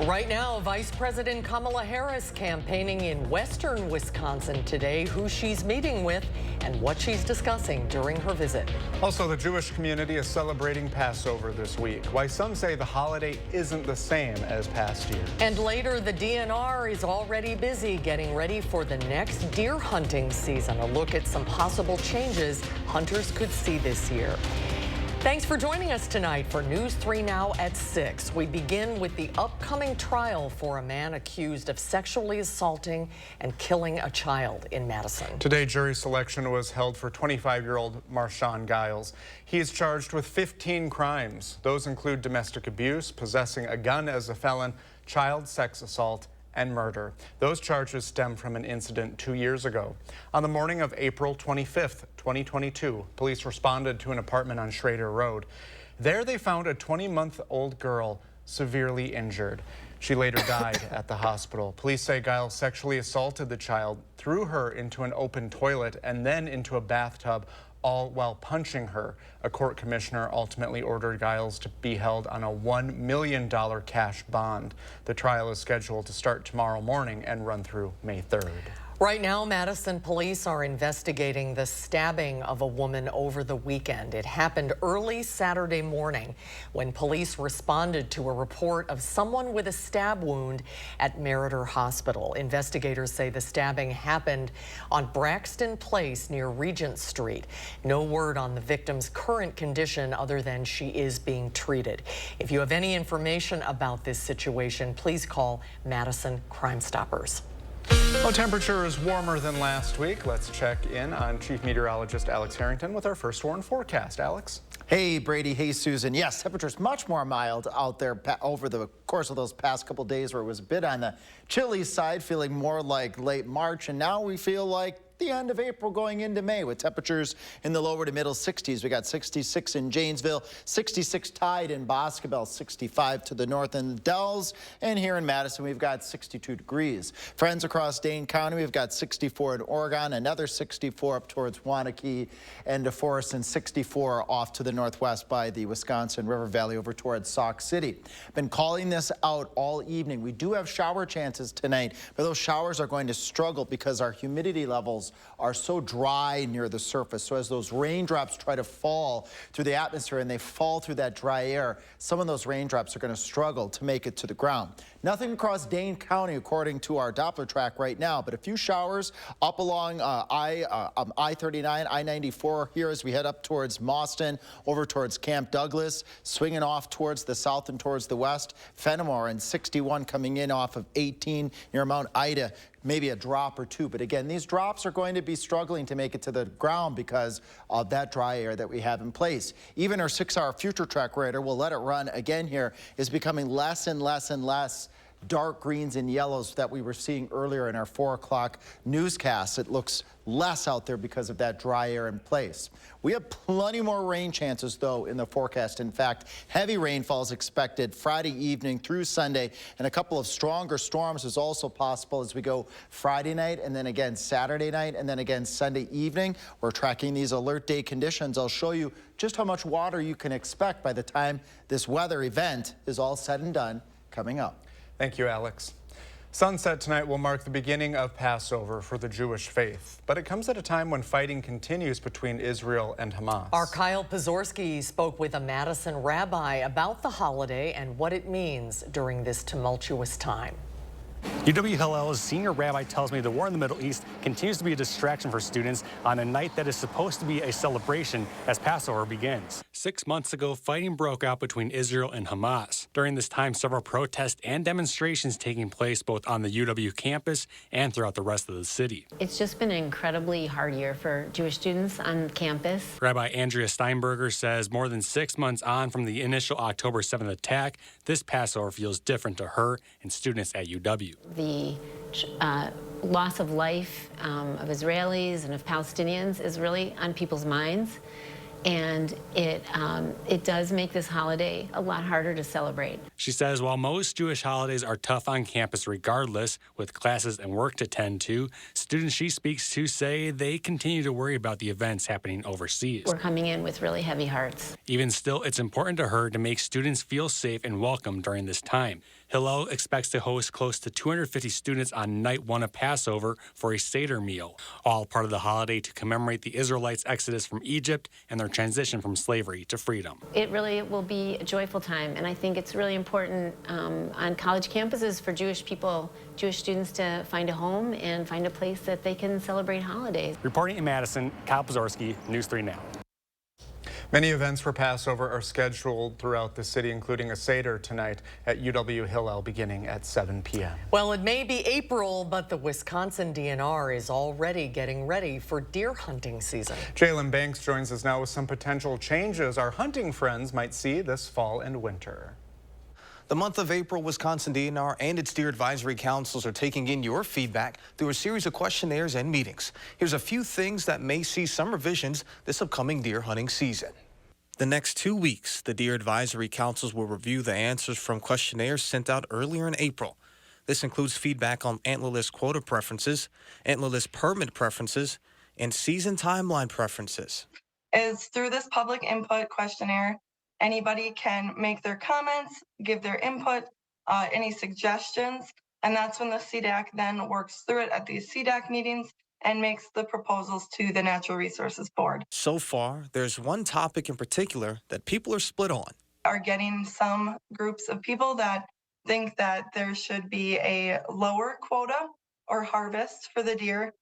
Right now, Vice President Kamala Harris campaigning in western Wisconsin today, who she's meeting with and what she's discussing during her visit. Also, the Jewish community is celebrating Passover this week. Why some say the holiday isn't the same as past years. And later, the DNR is already busy getting ready for the next deer hunting season. A look at some possible changes hunters could see this year. Thanks for joining us tonight for News 3 Now at 6. We begin with the upcoming trial for a man accused of sexually assaulting and killing a child in Madison. Today, jury selection was held for 25-year-old Marshawn Giles. He is charged with 15 crimes. Those include domestic abuse, possessing a gun as a felon, child sex assault, and murder. Those charges stem from an incident 2 years ago. On the morning of April 25th, 2022, police responded to an apartment on Schrader Road. There they found a 20-month-old girl severely injured. She later died at the hospital. Police say Giles sexually assaulted the child, threw her into an open toilet, and then into a bathtub, all while punching her. A court commissioner ultimately ordered Giles to be held on a $1 million cash bond. The trial is scheduled to start tomorrow morning and run through May 3rd. Right now, Madison police are investigating the stabbing of a woman over the weekend. It happened early Saturday morning when police responded to a report of someone with a stab wound at Meriter Hospital. Investigators say the stabbing happened on Braxton Place near Regent Street. No word on the victim's current condition other than she is being treated. If you have any information about this situation, please call Madison Crime Stoppers. Well, temperature is warmer than last week. Let's check in on Chief Meteorologist Alex Harrington with our first warn forecast. Alex? Hey, Brady. Hey, Susan. Yes, temperature's much more mild out there over the course of those past couple days where it was a bit on the chilly side, feeling more like late March. And now we feel like the end of April going into May with temperatures in the lower to middle 60s. We got 66 in Janesville, 66 tied in Boscobel, 65 to the north in the Dells, and here in Madison we've got 62 degrees. Friends across Dane County, we've got 64 in Oregon, another 64 up towards Wanakee and DeForest, and 64 off to the northwest by the Wisconsin River Valley over towards Sauk City. Been calling this out all evening. We do have shower chances tonight, but those showers are going to struggle because our humidity levels are so dry near the surface. So as those raindrops try to fall through the atmosphere and they fall through that dry air, some of those raindrops are going to struggle to make it to the ground. Nothing across Dane County according to our Doppler track right now, but a few showers up along I-39, I-94 here as we head up towards Mauston, over towards Camp Douglas, swinging off towards the south and towards the west. Fenimore and 61 coming in off of 18 near Mount Ida. Maybe a drop or two. But again, these drops are going to be struggling to make it to the ground because of that dry air that we have in place. Even our 6-hour future track radar, we'll let it run again here, is becoming less and less and less dark greens and yellows that we were seeing earlier in our 4 o'clock newscast. It looks less out there because of that dry air in place. We have plenty more rain chances, though, in the forecast. In fact, heavy rainfall is expected Friday evening through Sunday, and a couple of stronger storms is also possible as we go Friday night and then again Saturday night and then again Sunday evening. We're tracking these alert day conditions. I'll show you just how much water you can expect by the time this weather event is all said and done coming up. Thank you, Alex. Sunset tonight will mark the beginning of Passover for the Jewish faith, but it comes at a time when fighting continues between Israel and Hamas. Our Kyle Pazorski spoke with a Madison rabbi about the holiday and what it means during this tumultuous time. UW-Hillel's senior rabbi tells me the war in the Middle East continues to be a distraction for students on a night that is supposed to be a celebration as Passover begins. 6 months ago, fighting broke out between Israel and Hamas. During this time, several protests and demonstrations taking place both on the UW campus and throughout the rest of the city. It's just been an incredibly hard year for Jewish students on campus. Rabbi Andrea Steinberger says more than 6 months on from the initial October 7th attack, this Passover feels different to her and students at UW. The loss of life of Israelis and of Palestinians is really on people's minds. And it does make this holiday a lot harder to celebrate. She says while most Jewish holidays are tough on campus regardless, with classes and work to tend to, students she speaks to say they continue to worry about the events happening overseas. We're coming in with really heavy hearts. Even still, it's important to her to make students feel safe and welcome during this time. Hillel expects to host close to 250 students on night one of Passover for a Seder meal, all part of the holiday to commemorate the Israelites' exodus from Egypt and their transition from slavery to freedom. It really will be a joyful time, and I think it's really important on college campuses for Jewish people, Jewish students, to find a home and find a place that they can celebrate holidays. Reporting in Madison, Kyle Pazorski, News 3 Now. Many events for Passover are scheduled throughout the city, including a Seder tonight at UW Hillel beginning at 7 p.m. Well, it may be April, but the Wisconsin DNR is already getting ready for deer hunting season. Jalen Banks joins us now with some potential changes our hunting friends might see this fall and winter. The month of April, Wisconsin DNR and its deer advisory councils are taking in your feedback through a series of questionnaires and meetings. Here's a few things that may see some revisions this upcoming deer hunting season. The next 2 weeks, the deer advisory councils will review the answers from questionnaires sent out earlier in April. This includes feedback on antlerless quota preferences, antlerless permit preferences, and season timeline preferences. Is through this public input questionnaire, anybody can make their comments, give their input, any suggestions, and that's when the CDAC then works through it at these CDAC meetings and makes the proposals to the Natural Resources Board. So far, there's one topic in particular that people are split on. Are getting some groups of people that think that there should be a lower quota or harvest for the deer,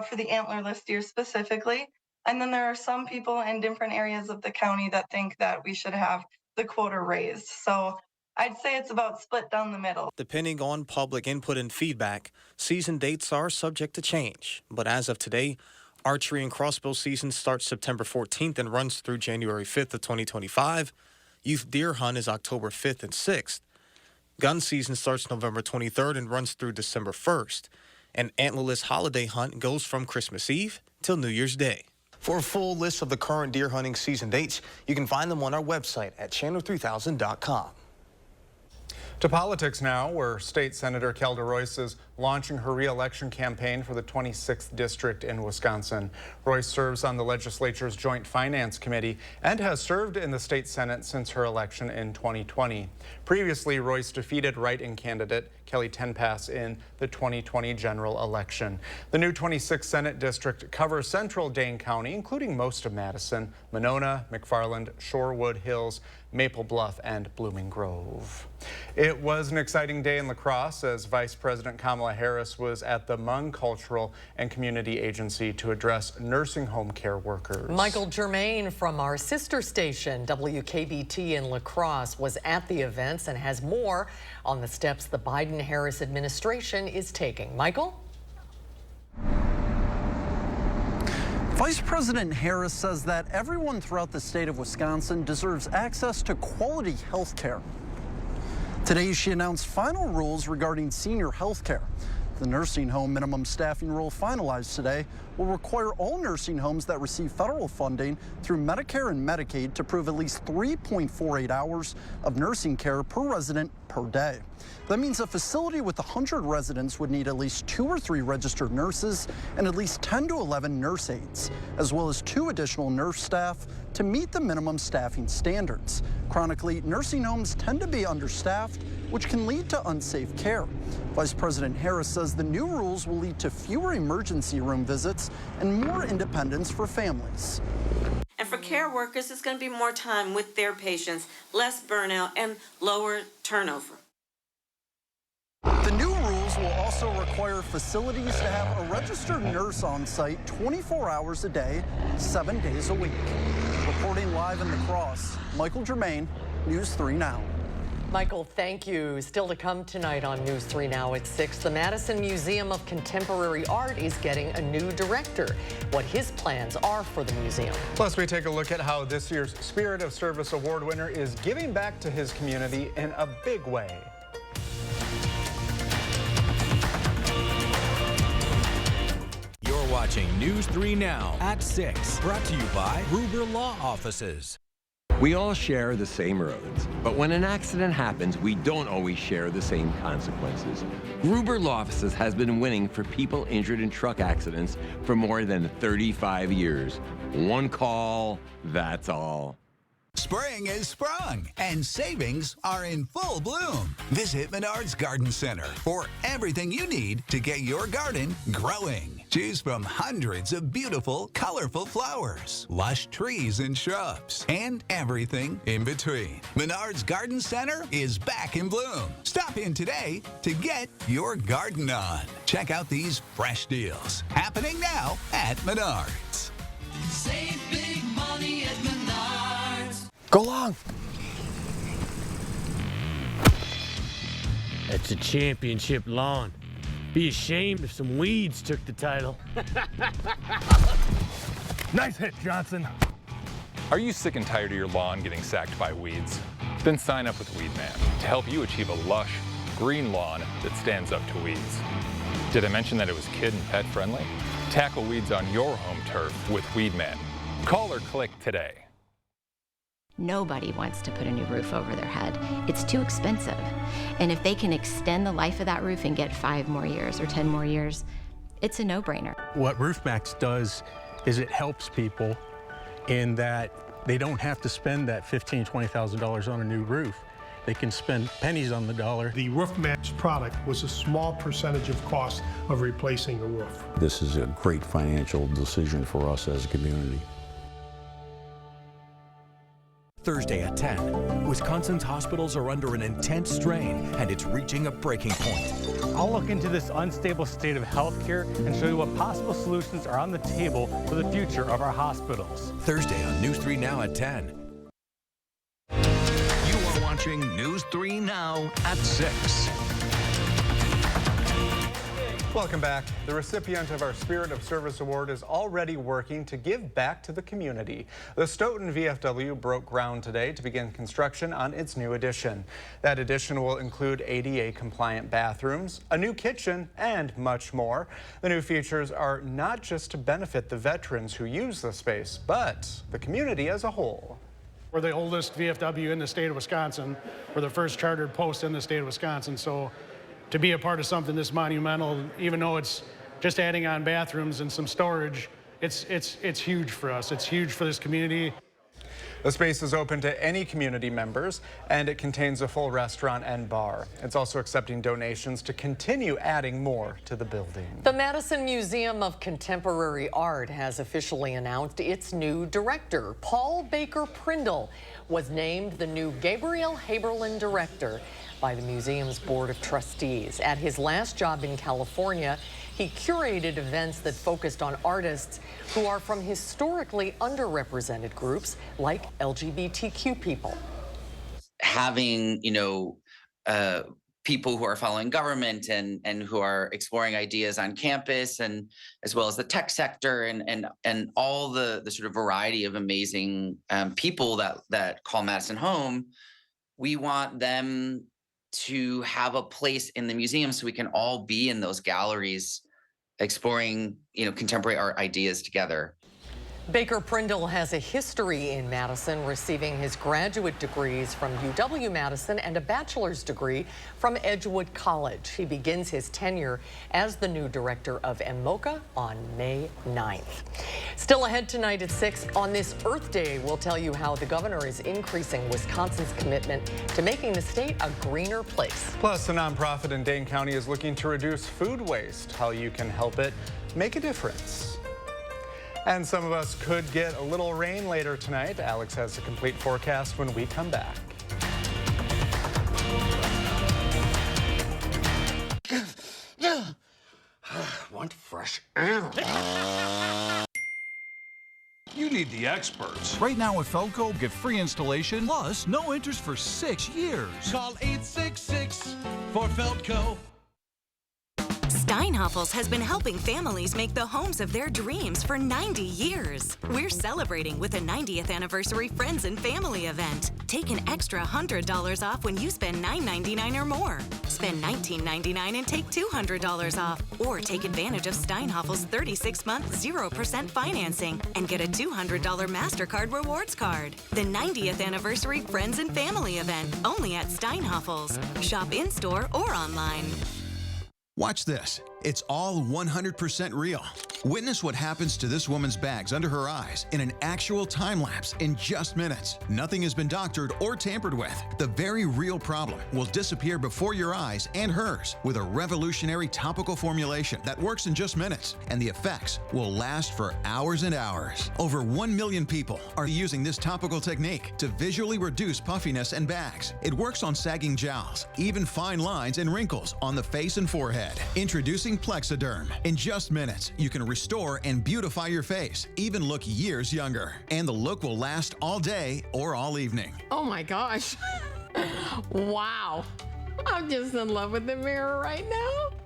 for the antlerless deer specifically. And then there are some people in different areas of the county that think that we should have the quota raised. So I'd say it's about split down the middle. Depending on public input and feedback, season dates are subject to change. But as of today, archery and crossbow season starts September 14th and runs through January 5th of 2025. Youth deer hunt is October 5th and 6th. Gun season starts November 23rd and runs through December 1st. And antlerless holiday hunt goes from Christmas Eve till New Year's Day. For a full list of the current deer hunting season dates, you can find them on our website at channel3000.com. To politics now, where State Senator Kelda Royce is launching her re-election campaign for the 26th district in Wisconsin. Royce serves on the legislature's Joint Finance Committee and has served in the state Senate since her election in 2020. Previously, Royce defeated write-in candidate Kelly Tenpass in the 2020 general election. The new 26th Senate district covers central Dane County, including most of Madison, Monona, McFarland, Shorewood Hills, Maple Bluff, and Blooming Grove. It was an exciting day in La Crosse as Vice President Kamala Harris was at the Hmong Cultural and Community Agency to address nursing home care workers. Michael Germain from our sister station, WKBT in La Crosse, was at the events and has more on the steps the Biden-Harris administration is taking. Michael? Vice President Harris says that everyone throughout the state of Wisconsin deserves access to quality health care. Today, she announced final rules regarding senior health care. The nursing home minimum staffing rule finalized today will require all nursing homes that receive federal funding through Medicare and Medicaid to prove at least 3.48 hours of nursing care per resident per day. That means a facility with 100 residents would need at least 2 or 3 registered nurses and at least 10 to 11 nurse aides, as well as 2 additional nurse staff to meet the minimum staffing standards. Chronically, nursing homes tend to be understaffed, which can lead to unsafe care. Vice President Harris says the new rules will lead to fewer emergency room visits and more independence for families. And for care workers, it's going to be more time with their patients, less burnout, and lower turnover. The new rules will also require facilities to have a registered nurse on site 24 hours a day, 7 days a week. Reporting live in La Crosse, Michael Germain, News 3 Now. Michael, thank you. Still to come tonight on News 3 Now at 6, the Madison Museum of Contemporary Art is getting a new director. What his plans are for the museum. Plus, we take a look at how this year's Spirit of Service Award winner is giving back to his community in a big way. You're watching News 3 Now at 6, brought to you by Gruber Law Offices. We all share the same roads, but when an accident happens, we don't always share the same consequences. Gruber Law Offices has been winning for people injured in truck accidents for more than 35 years. One call, that's all. Spring is sprung, and savings are in full bloom. Visit Menards Garden Center for everything you need to get your garden growing. Choose from hundreds of beautiful, colorful flowers, lush trees and shrubs, and everything in between. Menards Garden Center is back in bloom. Stop in today to get your garden on. Check out these fresh deals happening now at Menards. Save big money at Menards. Go long. That's a championship lawn. Be ashamed if some weeds took the title. Nice hit, Johnson. Are you sick and tired of your lawn getting sacked by weeds? Then sign up with Weedman to help you achieve a lush, green lawn that stands up to weeds. Did I mention that it was kid and pet friendly? Tackle weeds on your home turf with Weedman. Call or click today. Nobody wants to put a new roof over their head. It's too expensive. And if they can extend the life of that roof and get 5 more years or 10 more years, it's a no-brainer. What RoofMax does is it helps people in that they don't have to spend that $15,000, $20,000 on a new roof. They can spend pennies on the dollar. The RoofMax product was a small percentage of cost of replacing a roof. This is a great financial decision for us as a community. Thursday at 10. Wisconsin's hospitals are under an intense strain, and it's reaching a breaking point. I'll look into this unstable state of healthcare and show you what possible solutions are on the table for the future of our hospitals. Thursday on News 3 Now at 10. You are watching News 3 Now at 6. Welcome back. The recipient of our Spirit of Service Award is already working to give back to the community. The Stoughton VFW broke ground today to begin construction on its new addition. That addition will include ADA-compliant bathrooms, a new kitchen, and much more. The new features are not just to benefit the veterans who use the space, but the community as a whole. We're the oldest VFW in the state of Wisconsin. We're the first chartered post in the state of Wisconsin. So to be a part of something this monumental, even though it's just adding on bathrooms and some storage, it's huge for us. It's huge for this community. The space is open to any community members, and it contains a full restaurant and bar. It's also accepting donations to continue adding more to the building. The Madison Museum of Contemporary Art has officially announced its new director. Paul Baker Prindle was named the new Gabriel Haberlin director by the museum's Board of Trustees. At his last job in California, he curated events that focused on artists who are from historically underrepresented groups like LGBTQ people. Having, people who are following government and who are exploring ideas on campus, and as well as the tech sector and all the sort of variety of amazing people that call Madison home, we want them to have a place in the museum so we can all be in those galleries exploring, contemporary art ideas together. Baker Prindle has a history in Madison, receiving his graduate degrees from UW-Madison and a bachelor's degree from Edgewood College. He begins his tenure as the new director of MMoCA on May 9th. Still ahead tonight at 6, on this Earth Day, we'll tell you how the governor is increasing Wisconsin's commitment to making the state a greener place. Plus, a nonprofit in Dane County is looking to reduce food waste, how you can help it make a difference. And some of us could get a little rain later tonight. Alex has a complete forecast when we come back. Want fresh air. You need the experts. Right now at Felco, get free installation plus no interest for 6 years. Call 866 for Felco. Steinhoffels has been helping families make the homes of their dreams for 90 years. We're celebrating with a 90th anniversary friends and family event. Take an extra $100 off when you spend $9.99 or more. Spend $19.99 and take $200 off. Or take advantage of Steinhoffel's 36-month 0% financing and get a $200 MasterCard rewards card. The 90th anniversary friends and family event, only at Steinhoffels. Shop in-store or online. Watch this. It's all 100% real. Witness what happens to this woman's bags under her eyes in an actual time lapse in just minutes. Nothing has been doctored or tampered with. The very real problem will disappear before your eyes and hers with a revolutionary topical formulation that works in just minutes, and the effects will last for hours and hours. Over 1 million people are using this topical technique to visually reduce puffiness and bags. It works on sagging jowls, even fine lines and wrinkles on the face and forehead. Introducing Plexiderm. In just minutes, you can restore and beautify your face, even look years younger. And the look will last all day or all evening. Oh my gosh. Wow. I'm just in love with the mirror right now.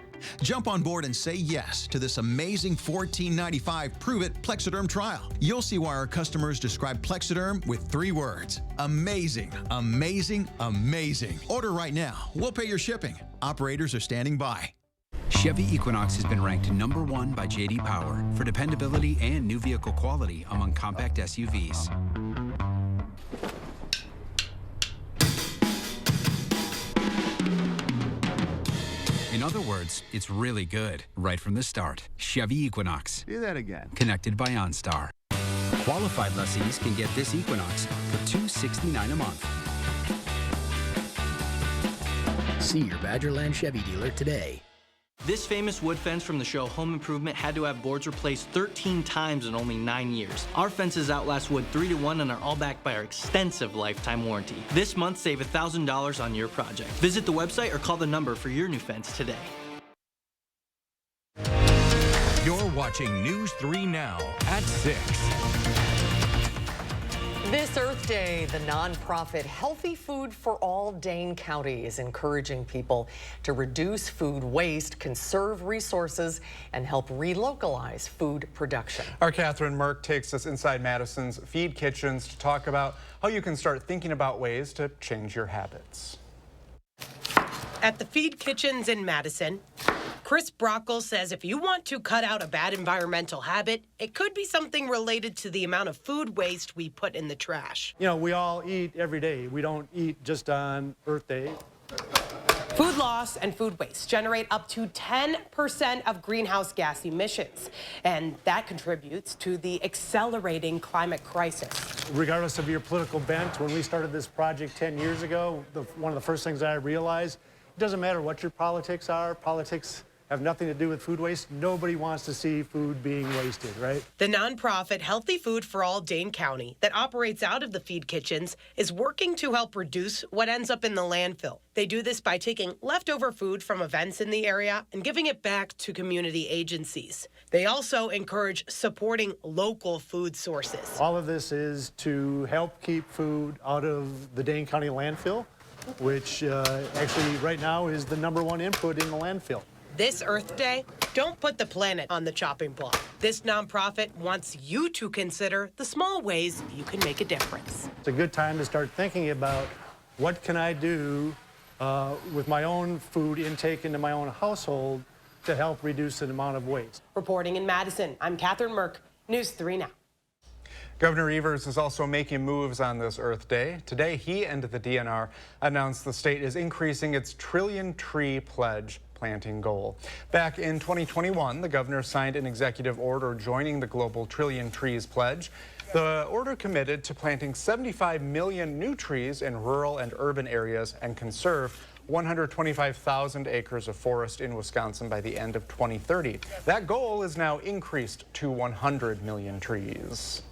Jump on board and say yes to this amazing $14.95 Prove It Plexiderm trial. You'll see why our customers describe Plexiderm with 3 words. Amazing, amazing, amazing. Order right now. We'll pay your shipping. Operators are standing by. Chevy Equinox has been ranked #1 by J.D. Power for dependability and new vehicle quality among compact SUVs. In other words, it's really good, right from the start. Chevy Equinox. Do that again. Connected by OnStar. Qualified lessees can get this Equinox for $269 a month. See your Badgerland Chevy dealer today. This famous wood fence from the show Home Improvement had to have boards replaced 13 times in only 9 years. Our fences outlast wood 3 to 1 and are all backed by our extensive lifetime warranty. This month, save $1,000 on your project. Visit the website or call the number for your new fence today. You're watching News 3 Now at 6. This Earth Day, the nonprofit Healthy Food for All Dane County is encouraging people to reduce food waste, conserve resources, and help relocalize food production. Our Catherine Merck takes us inside Madison's feed kitchens to talk about how you can start thinking about ways to change your habits. At the feed kitchens in Madison, Chris Brockle says if you want to cut out a bad environmental habit, it could be something related to the amount of food waste we put in the trash. You know, we all eat every day. We don't eat just on Earth Day. Food loss and food waste generate up to 10% of greenhouse gas emissions, and that contributes to the accelerating climate crisis. Regardless of your political bent, when we started this project 10 years ago, one of the first things that I realized, it doesn't matter what your politics are. Politics have nothing to do with food waste. Nobody wants to see food being wasted, right? The nonprofit Healthy Food for All Dane County that operates out of the feed kitchens is working to help reduce what ends up in the landfill. They do this by taking leftover food from events in the area and giving it back to community agencies. They also encourage supporting local food sources. All of this is to help keep food out of the Dane County landfill, which actually right now is the #1 input in the landfill. This Earth Day, don't put the planet on the chopping block. This nonprofit wants you to consider the small ways you can make a difference. It's a good time to start thinking about what can I do with my own food intake into my own household to help reduce the amount of waste. Reporting in Madison, I'm Catherine Merck, News 3 Now. Governor Evers is also making moves on this Earth Day. Today, he and the DNR announced the state is increasing its trillion tree pledge planting goal. Back in 2021, the governor signed an executive order joining the global Trillion Trees pledge. The order committed to planting 75 million new trees in rural and urban areas and conserve 125,000 acres of forest in Wisconsin by the end of 2030. That goal is now increased to 100 million trees.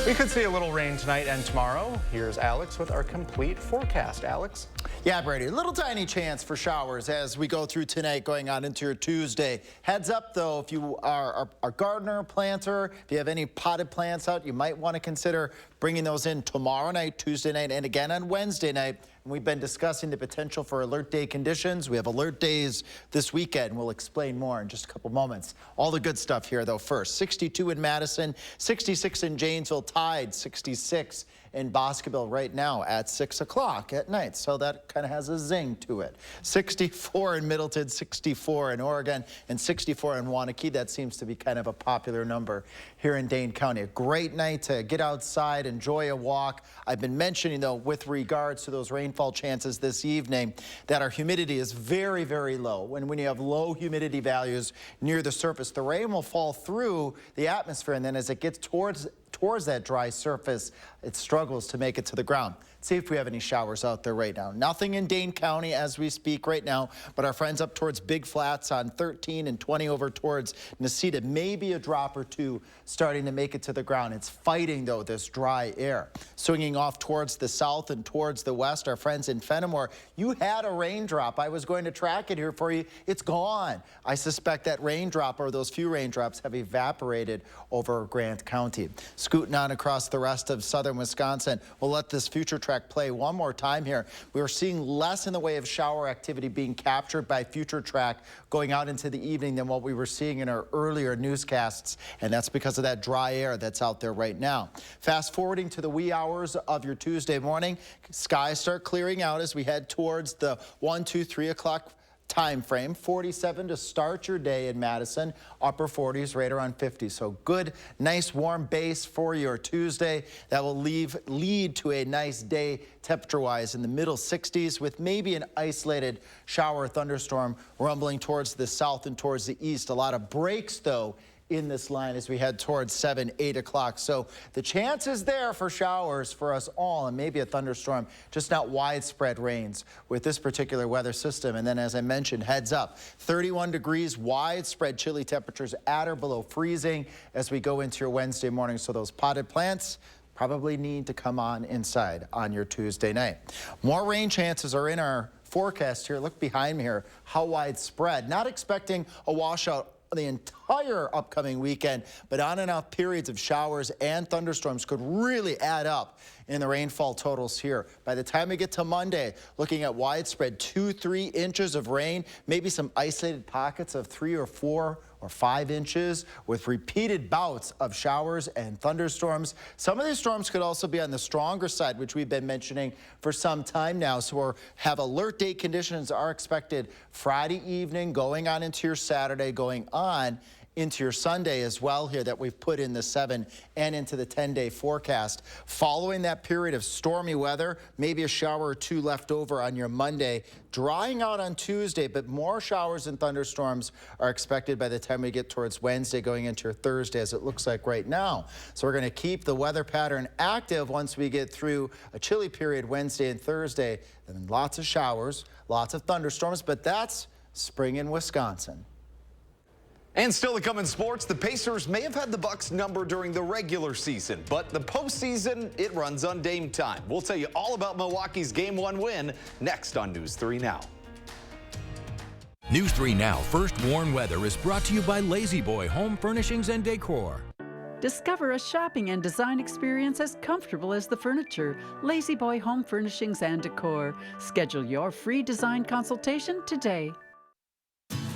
We could see a little rain tonight and tomorrow. Here's Alex with our complete forecast. Alex? Yeah, Brady, a little tiny chance for showers as we go through tonight going on into your Tuesday. Heads up, though, if you are a gardener, planter, if you have any potted plants out, you might want to consider bringing those in tomorrow night, Tuesday night, and again on Wednesday night. And we've been discussing the potential for alert day conditions. We have alert days this weekend. We'll explain more in just a couple moments. All the good stuff here, though, first. 62 in Madison, 66 in Janesville, tied 66 in Boscoville right now at 6 o'clock at night. So that kind of has a zing to it. 64 in Middleton, 64 in Oregon, and 64 in Waunakee. That seems to be kind of a popular number here in Dane County. A great night to get outside, enjoy a walk. I've been mentioning, though, with regards to those rainfall chances this evening, that our humidity is very, very low. When you have low humidity values near the surface, the rain will fall through the atmosphere, and then as it gets towards that dry surface, it struggles to make it to the ground. See if we have any showers out there right now. Nothing in Dane County as we speak right now, but our friends up towards Big Flats on 13 and 20 over towards Necedah, maybe a drop or two starting to make it to the ground. It's fighting, though, this dry air. Swinging off towards the south and towards the west, our friends in Fenimore, you had a raindrop. I was going to track it here for you. It's gone. I suspect that raindrop or those few raindrops have evaporated over Grant County. Scooting on across the rest of southern Wisconsin, we'll let this future track play one more time here. We are seeing less in the way of shower activity being captured by future track going out into the evening than what we were seeing in our earlier newscasts, and that's because of that dry air that's out there right now. Fast forwarding to the wee hours of your Tuesday morning, skies start clearing out as we head towards the 1, 2, 3 o'clock time frame. 47 to start your day in Madison, upper 40s right around 50. So good, nice warm base for your Tuesday. That will lead to a nice day temperature-wise in the middle 60s with maybe an isolated shower or thunderstorm rumbling towards the south and towards the east. A lot of breaks, though, in this line as we head towards 7, 8 o'clock. So the chance is there for showers for us all and maybe a thunderstorm, just not widespread rains with this particular weather system. And then, as I mentioned, heads up, 31 degrees, widespread chilly temperatures at or below freezing as we go into your Wednesday morning. So those potted plants probably need to come on inside on your Tuesday night. More rain chances are in our forecast here. Look behind me here, how widespread. Not expecting a washout the entire upcoming weekend, but on and off periods of showers and thunderstorms could really add up in the rainfall totals here. By the time we get to Monday, looking at widespread 2-3 inches of rain, maybe some isolated pockets of 3 or 4 or 5 inches with repeated bouts of showers and thunderstorms. Some of these storms could also be on the stronger side, which we've been mentioning for some time now. So we'll have alert day conditions are expected Friday evening, going on into your Saturday, going on into your Sunday as well here that we've put in the 7 and into the 10-day forecast. Following that period of stormy weather, maybe a shower or two left over on your Monday, drying out on Tuesday, but more showers and thunderstorms are expected by the time we get towards Wednesday going into your Thursday, as it looks like right now. So we're going to keep the weather pattern active once we get through a chilly period Wednesday and Thursday. And lots of showers, lots of thunderstorms, but that's spring in Wisconsin. And still to come in sports, the Pacers may have had the Bucks number during the regular season, but the postseason, it runs on Dame time. We'll tell you all about Milwaukee's Game 1 win next on News 3 Now. News 3 Now First Warn Weather is brought to you by Lazy Boy Home Furnishings and Decor. Discover a shopping and design experience as comfortable as the furniture. Lazy Boy Home Furnishings and Decor. Schedule your free design consultation today.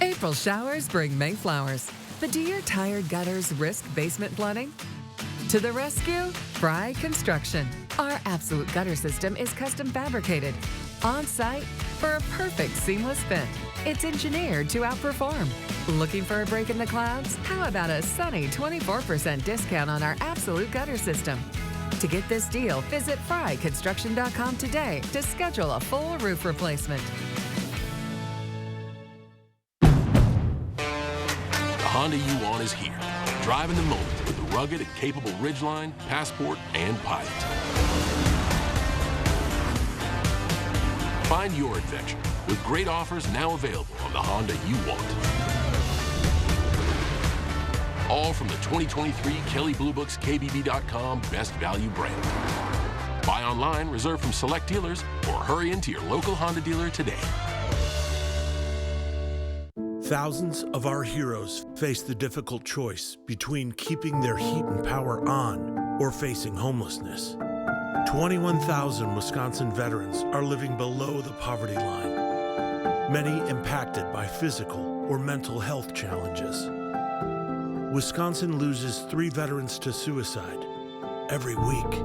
April showers bring May flowers. But do your tired gutters risk basement flooding? To the rescue, Fry Construction. Our absolute gutter system is custom fabricated on-site for a perfect seamless fit. It's engineered to outperform. Looking for a break in the clouds? How about a sunny 24% discount on our absolute gutter system? To get this deal, visit fryconstruction.com today to schedule a full roof replacement. The Honda you want is here, driving the moment with the rugged and capable Ridgeline, Passport, and Pilot. Find your adventure with great offers now available on the Honda you want. All from the 2023 Kelley Blue Book's KBB.com Best Value brand. Buy online, reserve from select dealers, or hurry into your local Honda dealer today. Thousands of our heroes face the difficult choice between keeping their heat and power on or facing homelessness. 21,000 Wisconsin veterans are living below the poverty line, many impacted by physical or mental health challenges. Wisconsin loses 3 veterans to suicide every week.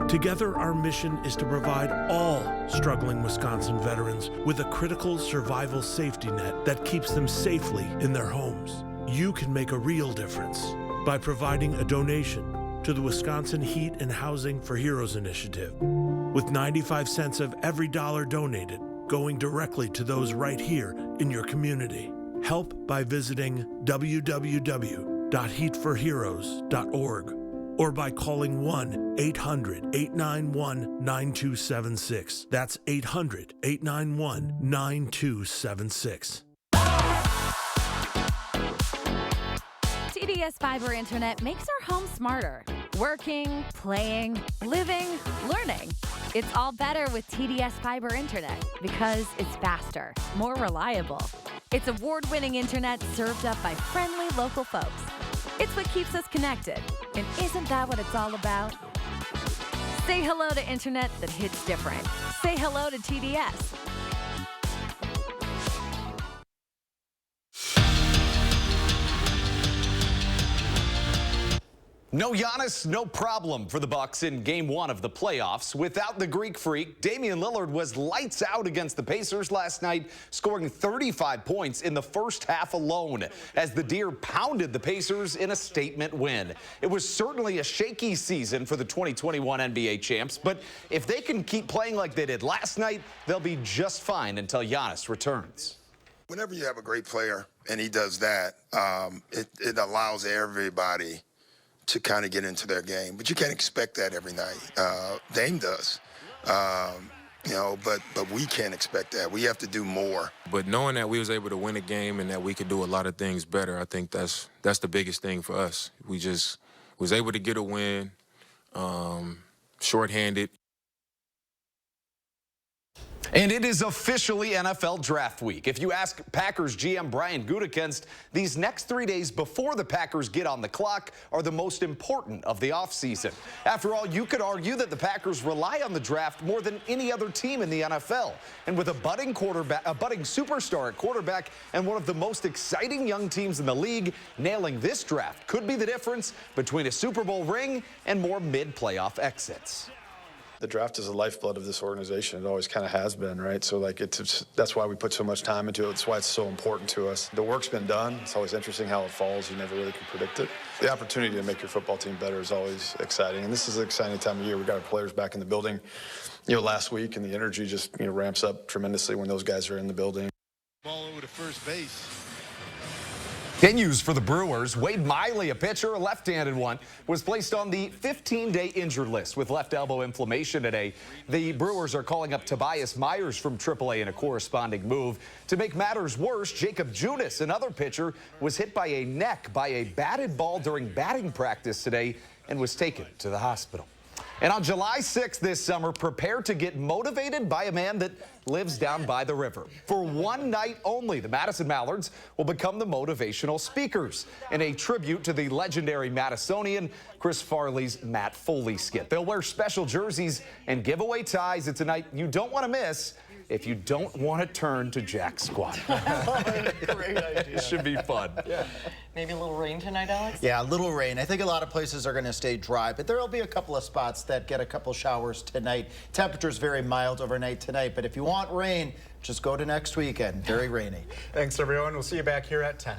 Together, our mission is to provide all struggling Wisconsin veterans with a critical survival safety net that keeps them safely in their homes. You can make a real difference by providing a donation to the Wisconsin Heat and Housing for Heroes initiative, with 95 cents of every dollar donated going directly to those right here in your community. Help by visiting www.heatforheroes.org or by calling 1-800-891-9276. That's 800-891-9276. TDS Fiber Internet makes our home smarter. Working, playing, living, learning. It's all better with TDS Fiber Internet because it's faster, more reliable. It's award-winning internet served up by friendly local folks. It's what keeps us connected. And isn't that what it's all about? Say hello to internet that hits different. Say hello to TDS. No Giannis, no problem for the Bucks in Game 1 of the playoffs. Without the Greek Freak, Damian Lillard was lights out against the Pacers last night, scoring 35 points in the first half alone as the Deer pounded the Pacers in a statement win. It was certainly a shaky season for the 2021 NBA champs, but if they can keep playing like they did last night, they'll be just fine until Giannis returns. Whenever you have a great player and he does that, it allows everybody to kind of get into their game. But you can't expect that every night. Dame does, you know, but we can't expect that. We have to do more. But knowing that we was able to win a game and that we could do a lot of things better, I think that's the biggest thing for us. We just was able to get a win, shorthanded. And it is officially NFL Draft Week. If you ask Packers GM Brian Gutekunst, these next 3 days before the Packers get on the clock are the most important of the offseason. After all, you could argue that the Packers rely on the draft more than any other team in the NFL. And with a budding superstar at quarterback and one of the most exciting young teams in the league, nailing this draft could be the difference between a Super Bowl ring and more mid-playoff exits. The draft is the lifeblood of this organization. It always kind of has been, right? So, like, that's why we put so much time into it. That's why it's so important to us. The work's been done. It's always interesting how it falls. You never really can predict it. The opportunity to make your football team better is always exciting. And this is an exciting time of year. We got our players back in the building, last week, and the energy just, ramps up tremendously when those guys are in the building. Ball over to first base. Continues for the Brewers. Wade Miley, a pitcher, a left-handed one, was placed on the 15-day injured list with left elbow inflammation today. The Brewers are calling up Tobias Myers from AAA in a corresponding move. To make matters worse, Jacob Junis, another pitcher, was hit by a neck by a batted ball during batting practice today and was taken to the hospital. And on July 6th this summer, prepare to get motivated by a man that lives down by the river. For one night only, the Madison Mallards will become the motivational speakers in a tribute to the legendary Madisonian, Chris Farley's Matt Foley skit. They'll wear special jerseys and give away ties. It's a night you don't want to miss if you don't want to turn to Jack Squat. Great idea. It should be fun. Yeah. Maybe a little rain tonight, Alex? Yeah, a little rain. I think a lot of places are going to stay dry, but there will be a couple of spots that get a couple showers tonight. Temperatures very mild overnight tonight, but if you want rain, just go to next weekend. Very rainy. Thanks, everyone. We'll see you back here at 10.